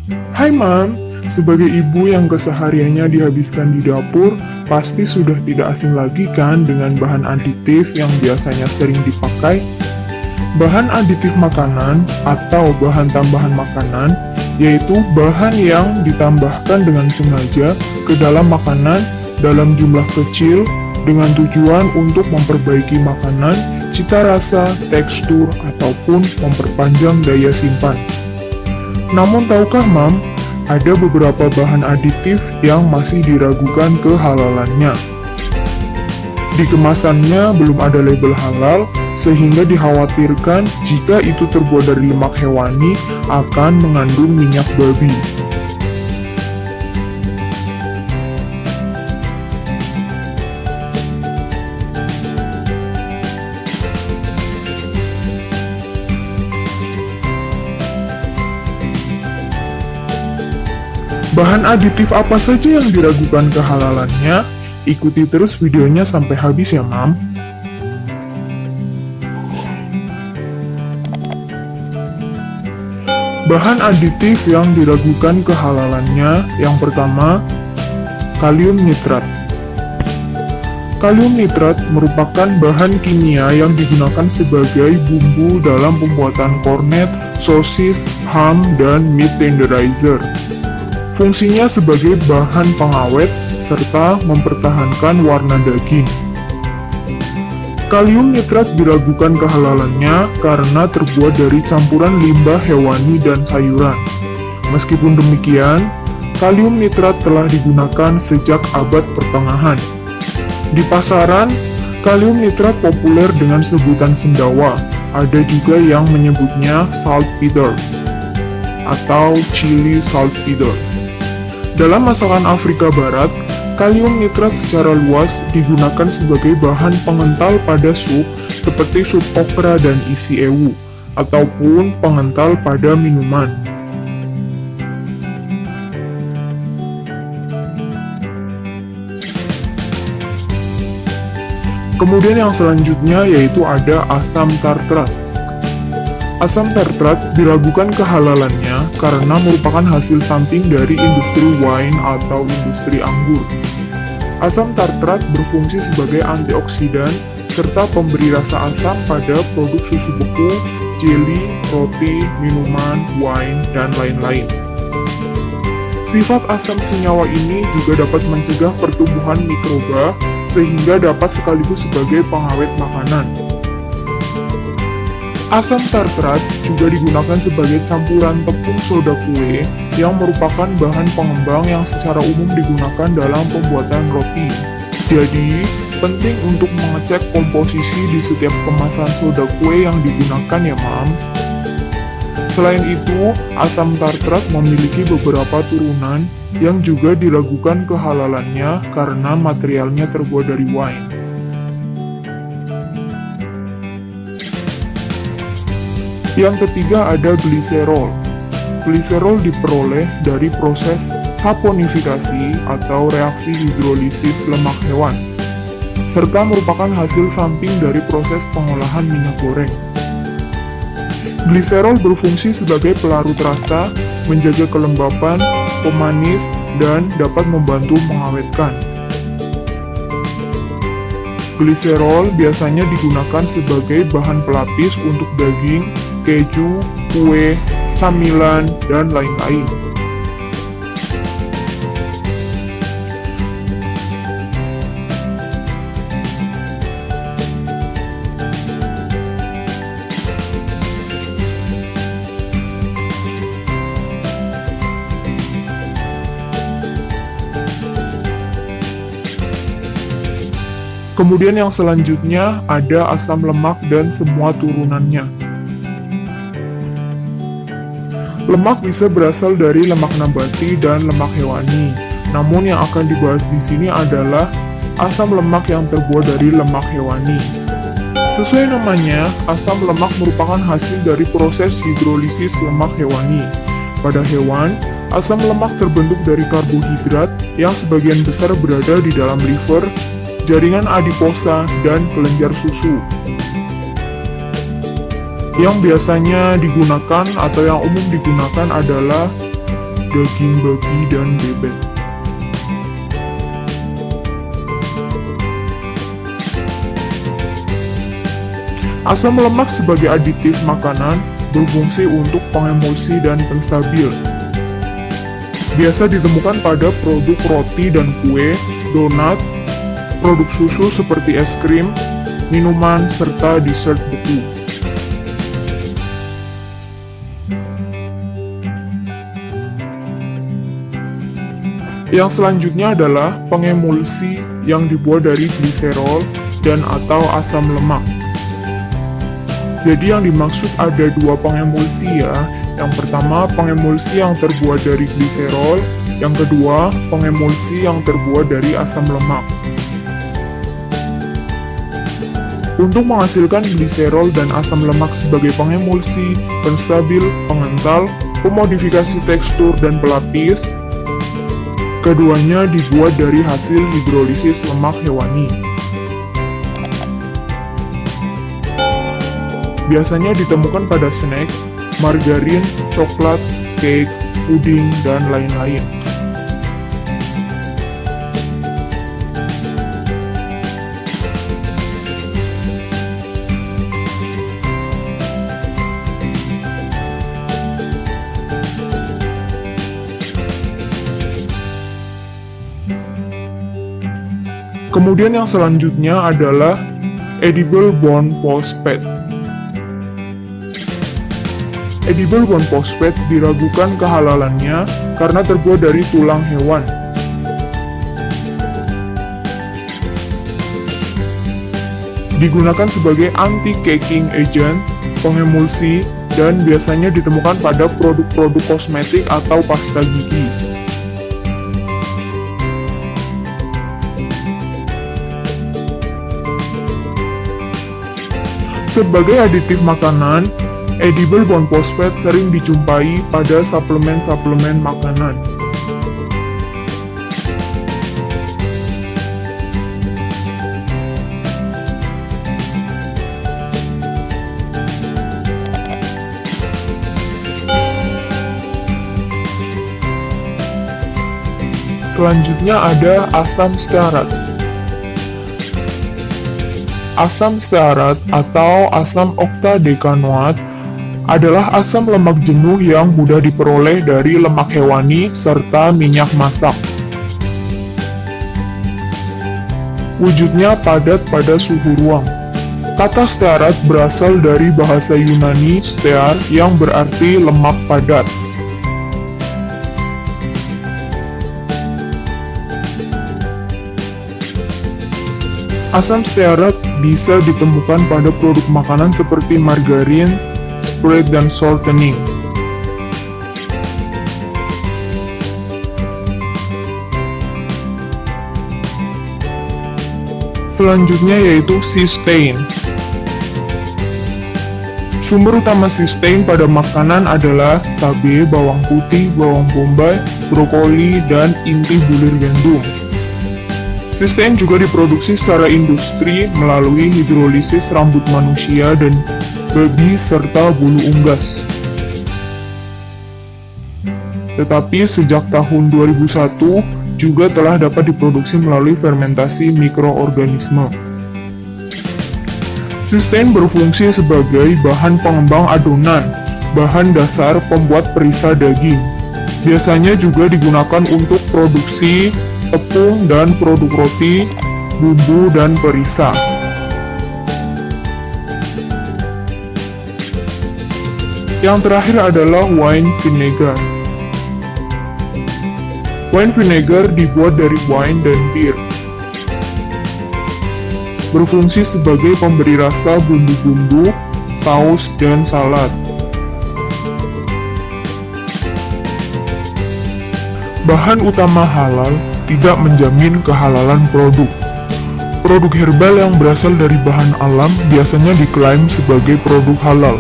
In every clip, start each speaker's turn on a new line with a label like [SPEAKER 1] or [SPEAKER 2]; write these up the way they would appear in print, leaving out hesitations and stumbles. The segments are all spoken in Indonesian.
[SPEAKER 1] Hai Mam, sebagai ibu yang kesehariannya dihabiskan di dapur, pasti sudah tidak asing lagi kan dengan bahan aditif yang biasanya sering dipakai. Bahan aditif makanan atau bahan tambahan makanan yaitu bahan yang ditambahkan dengan sengaja ke dalam makanan dalam jumlah kecil dengan tujuan untuk memperbaiki makanan, cita rasa, tekstur, ataupun memperpanjang daya simpan. Namun tahukah Mam, ada beberapa bahan aditif yang masih diragukan kehalalannya. Di kemasannya belum ada label halal, sehingga dikhawatirkan jika itu terbuat dari lemak hewani akan mengandung minyak babi. Bahan aditif apa saja yang diragukan kehalalannya? Ikuti terus videonya sampai habis ya, Mam. Bahan aditif yang diragukan kehalalannya, yang pertama, kalium nitrat. Kalium nitrat merupakan bahan kimia yang digunakan sebagai bumbu dalam pembuatan kornet, sosis, ham, dan meat tenderizer. Fungsinya sebagai bahan pengawet serta mempertahankan warna daging. Kalium nitrat diragukan kehalalannya karena terbuat dari campuran limbah hewani dan sayuran. Meskipun demikian, kalium nitrat telah digunakan sejak abad pertengahan. Di pasaran, kalium nitrat populer dengan sebutan sendawa. Ada juga yang menyebutnya saltpeter atau chili saltpeter. Dalam masakan Afrika Barat, kalium nitrat secara luas digunakan sebagai bahan pengental pada sup seperti sup okra dan isi ewu, ataupun pengental pada minuman. Kemudian yang selanjutnya yaitu ada asam tartrat. Asam tartrat diragukan kehalalannya karena merupakan hasil samping dari industri wine atau industri anggur. Asam tartrat berfungsi sebagai antioksidan serta pemberi rasa asam pada produk susu beku, jelly, roti, minuman, wine, dan lain-lain. Sifat asam senyawa ini juga dapat mencegah pertumbuhan mikroba sehingga dapat sekaligus sebagai pengawet makanan. Asam tartrat juga digunakan sebagai campuran tepung soda kue yang merupakan bahan pengembang yang secara umum digunakan dalam pembuatan roti. Jadi, penting untuk mengecek komposisi di setiap kemasan soda kue yang digunakan ya Mams. Selain itu, asam tartrat memiliki beberapa turunan yang juga diragukan kehalalannya karena materialnya terbuat dari wine. Yang ketiga ada gliserol. Gliserol diperoleh dari proses saponifikasi atau reaksi hidrolisis lemak hewan, serta merupakan hasil samping dari proses pengolahan minyak goreng. Gliserol berfungsi sebagai pelarut rasa, menjaga kelembapan, pemanis, dan dapat membantu mengawetkan. Gliserol biasanya digunakan sebagai bahan pelapis untuk daging, keju, kue, camilan, dan lain-lain. Kemudian yang selanjutnya ada asam lemak dan semua turunannya. Lemak bisa berasal dari lemak nabati dan lemak hewani. Namun yang akan dibahas di sini adalah asam lemak yang terbuat dari lemak hewani. Sesuai namanya, asam lemak merupakan hasil dari proses hidrolisis lemak hewani. Pada hewan, asam lemak terbentuk dari karbohidrat yang sebagian besar berada di dalam liver, jaringan adiposa, dan kelenjar susu. Yang biasanya digunakan atau yang umum digunakan adalah daging babi dan bebek. Asam lemak sebagai aditif makanan berfungsi untuk pengemulsi dan penstabil. Biasa ditemukan pada produk roti dan kue, donat, produk susu seperti es krim, minuman, serta dessert beku. Yang selanjutnya adalah pengemulsi yang dibuat dari gliserol dan atau asam lemak. Jadi yang dimaksud ada dua pengemulsi ya. Yang pertama pengemulsi yang terbuat dari gliserol, yang kedua pengemulsi yang terbuat dari asam lemak. Untuk menghasilkan gliserol dan asam lemak sebagai pengemulsi, penstabil, pengental, pemodifikasi tekstur dan pelapis, keduanya dibuat dari hasil hidrolisis lemak hewani. Biasanya ditemukan pada snack, margarin, coklat, cake, puding, dan lain-lain. Kemudian yang selanjutnya adalah edible bone phosphate. Edible bone phosphate diragukan kehalalannya karena terbuat dari tulang hewan. Digunakan sebagai anti-caking agent, pengemulsi, dan biasanya ditemukan pada produk-produk kosmetik atau pasta gigi. Sebagai aditif makanan, edible bone phosphate sering dijumpai pada suplemen-suplemen makanan. Selanjutnya ada asam stearat. Asam stearat atau asam oktadekanoat adalah asam lemak jenuh yang mudah diperoleh dari lemak hewani serta minyak masak. Wujudnya padat pada suhu ruang. Kata stearat berasal dari bahasa Yunani stear yang berarti lemak padat. Asam stearat bisa ditemukan pada produk makanan seperti margarin, spread, dan shortening. Selanjutnya yaitu cysteine. Sumber utama cysteine pada makanan adalah cabai, bawang putih, bawang bombay, brokoli, dan inti bulir gandum. Cysteine juga diproduksi secara industri melalui hidrolisis rambut manusia dan babi serta bulu unggas. Tetapi sejak tahun 2001 juga telah dapat diproduksi melalui fermentasi mikroorganisme. Cysteine berfungsi sebagai bahan pengembang adonan, bahan dasar pembuat perisa daging. Biasanya juga digunakan untuk produksi tepung dan produk roti, bumbu, dan perisa. Yang terakhir adalah wine vinegar. Wine vinegar dibuat dari wine dan bir. Berfungsi sebagai pemberi rasa bumbu-bumbu, saus, dan salad. Bahan utama halal tidak menjamin kehalalan produk. Produk herbal yang berasal dari bahan alam biasanya diklaim sebagai produk halal.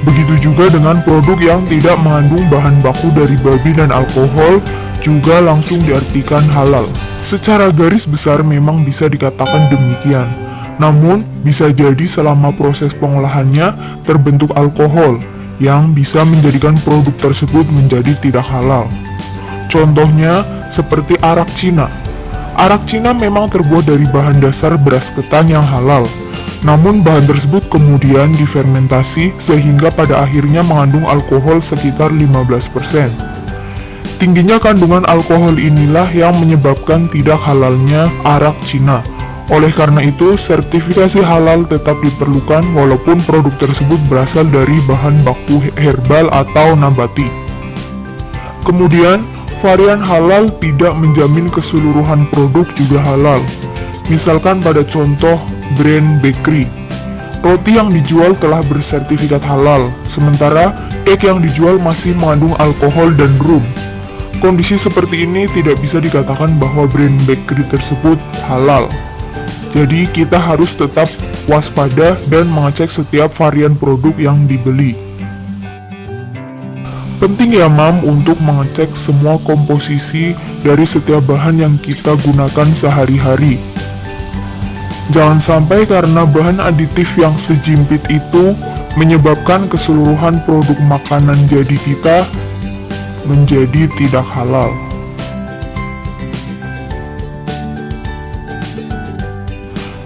[SPEAKER 1] Begitu juga dengan produk yang tidak mengandung bahan baku dari babi dan alkohol juga langsung diartikan halal. Secara garis besar memang bisa dikatakan demikian. Namun, bisa jadi selama proses pengolahannya terbentuk alkohol yang bisa menjadikan produk tersebut menjadi tidak halal. Contohnya seperti arak Cina. Arak Cina memang terbuat dari bahan dasar beras ketan yang halal. Namun bahan tersebut kemudian difermentasi sehingga pada akhirnya mengandung alkohol sekitar 15%. Tingginya kandungan alkohol inilah yang menyebabkan tidak halalnya arak Cina. Oleh karena itu, sertifikasi halal tetap diperlukan walaupun produk tersebut berasal dari bahan baku herbal atau nabati. Kemudian, varian halal tidak menjamin keseluruhan produk juga halal. Misalkan pada contoh brand bakery, roti yang dijual telah bersertifikat halal, sementara cake yang dijual masih mengandung alkohol dan rum. Kondisi seperti ini tidak bisa dikatakan bahwa brand bakery tersebut halal. Jadi kita harus tetap waspada dan mengecek setiap varian produk yang dibeli. Penting ya Mam untuk mengecek semua komposisi dari setiap bahan yang kita gunakan sehari-hari. Jangan sampai karena bahan aditif yang sejimpit itu menyebabkan keseluruhan produk makanan jadi kita menjadi tidak halal.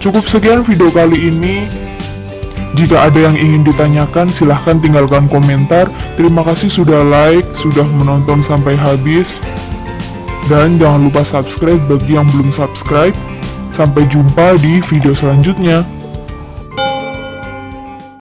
[SPEAKER 1] Cukup sekian video kali ini. Jika ada yang ingin ditanyakan, silahkan tinggalkan komentar. Terima kasih sudah like, sudah menonton sampai habis. Dan jangan lupa subscribe bagi yang belum subscribe. Sampai jumpa di video selanjutnya.